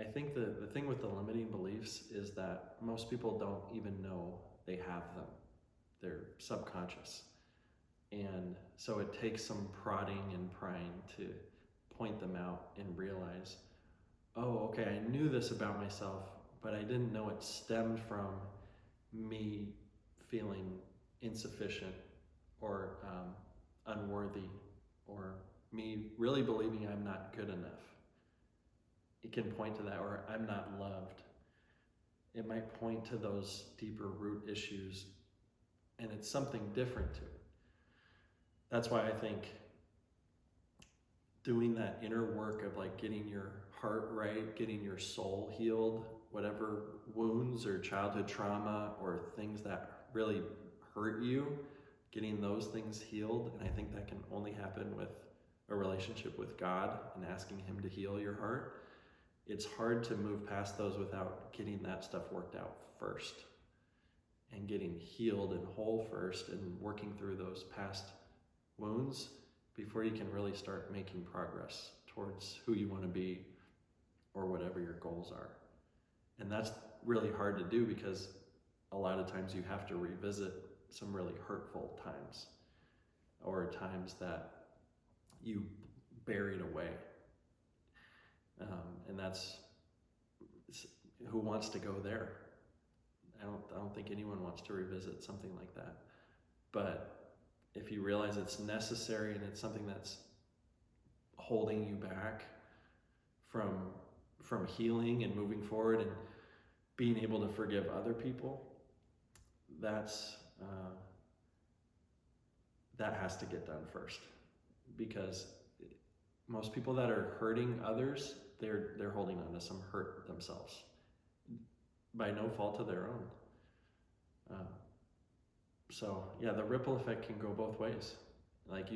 I think the thing with the limiting beliefs is that most people don't even know they have them. They're subconscious. And so it takes some prodding and prying to point them out and realize, oh, okay, I knew this about myself, but I didn't know it stemmed from me feeling insufficient or unworthy, or me really believing I'm not good enough. It can point to that, or I'm not loved. It might point to those deeper root issues, and it's something different to it. That's why I think doing that inner work of like getting your heart right, getting your soul healed, whatever wounds or childhood trauma or things that really hurt you, getting those things healed. And I think that can only happen with a relationship with God and asking Him to heal your heart. It's hard to move past those without getting that stuff worked out first and getting healed and whole first and working through those past wounds before you can really start making progress towards who you want to be or whatever your goals are. And that's really hard to do because a lot of times you have to revisit some really hurtful times or times that you buried away. And that's, who wants to go there? I don't think anyone wants to revisit something like that. But if you realize it's necessary and it's something that's holding you back from healing and moving forward and being able to forgive other people, that has to get done first. Because most people that are hurting others, they're holding on to some hurt themselves by no fault of their own. So yeah, the ripple effect can go both ways. Like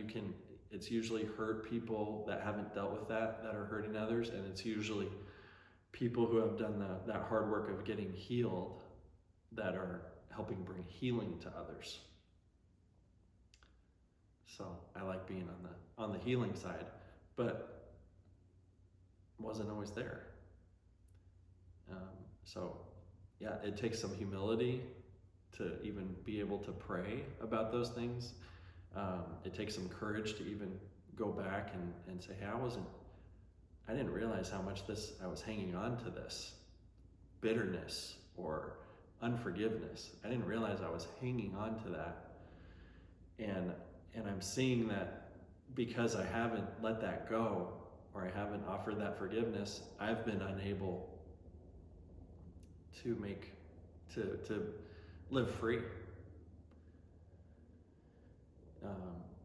it's usually hurt people that haven't dealt with that are hurting others, and it's usually people who have done that hard work of getting healed that are helping bring healing to others. So I like being on the healing side, but wasn't always there. So yeah, it takes some humility to even be able to pray about those things. It takes some courage to even go back and say, hey, I didn't realize how much I was hanging on to this bitterness or unforgiveness. I didn't realize I was hanging on to that. And I'm seeing that because I haven't let that go, or I haven't offered that forgiveness, I've been unable to live free.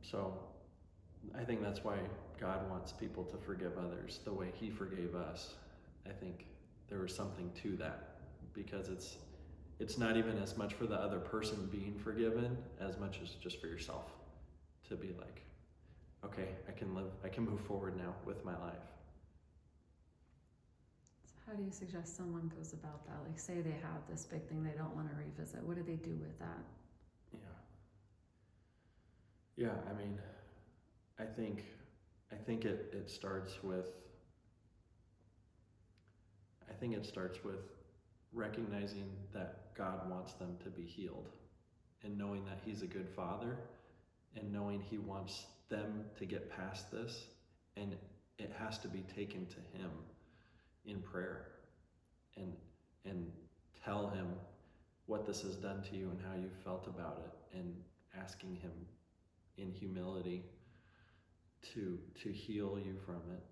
So I think that's why God wants people to forgive others the way He forgave us. I think there was something to that, because it's not even as much for the other person being forgiven as much as just for yourself to be like, okay, I can move forward now with my life. So how do you suggest someone goes about that? Like, say they have this big thing they don't want to revisit. What do they do with that? Yeah, I mean, I think it starts with recognizing that God wants them to be healed, and knowing that He's a good Father, and knowing He wants them to get past this, and it has to be taken to Him in prayer and tell Him what this has done to you and how you felt about it, and asking Him in humility to heal you from it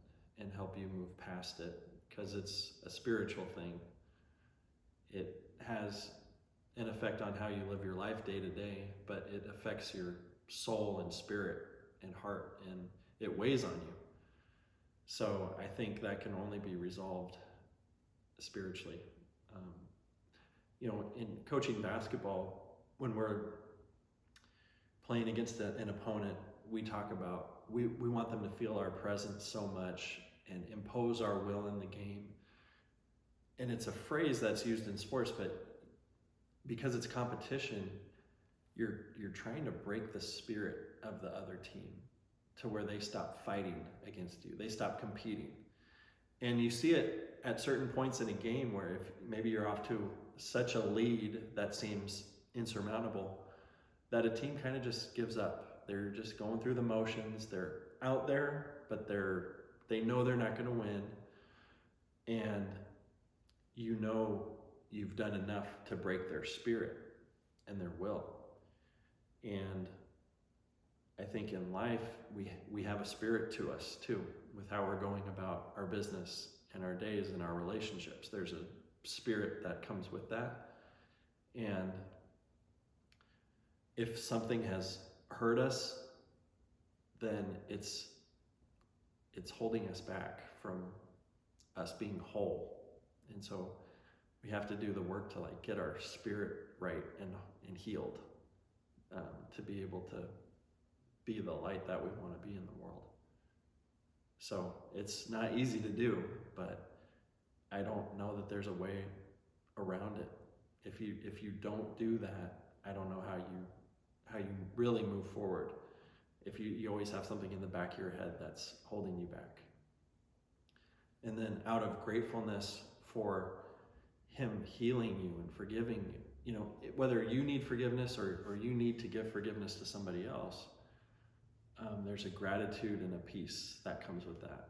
and help you move past it, because it's a spiritual thing. It has an effect on how you live your life day to day, but it affects your soul and spirit and heart, and it weighs on you. So I think that can only be resolved spiritually. In coaching basketball, when we're playing against an opponent, we talk about, we want them to feel our presence so much and impose our will in the game. And it's a phrase that's used in sports, but because it's competition, you're trying to break the spirit of the other team to where they stop fighting against you. They stop competing. And you see it at certain points in a game where if maybe you're off to such a lead that seems insurmountable, that a team kind of just gives up. They're just going through the motions. They're out there, but they know they're not going to win. And you know you've done enough to break their spirit and their will. And I think in life, we have a spirit to us too, with how we're going about our business and our days and our relationships. There's a spirit that comes with that. And if something has hurt us, then it's holding us back from us being whole. And so we have to do the work to like get our spirit right and healed, to be able to be the light that we want to be in the world. So it's not easy to do, but I don't know that there's a way around it. If you don't do that, I don't know how you really move forward. If you always have something in the back of your head that's holding you back. And then out of gratefulness for him healing you and forgiving you, whether you need forgiveness or you need to give forgiveness to somebody else, there's a gratitude and a peace that comes with that.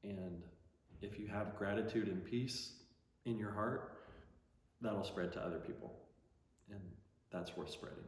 And if you have gratitude and peace in your heart, that'll spread to other people. And that's worth spreading.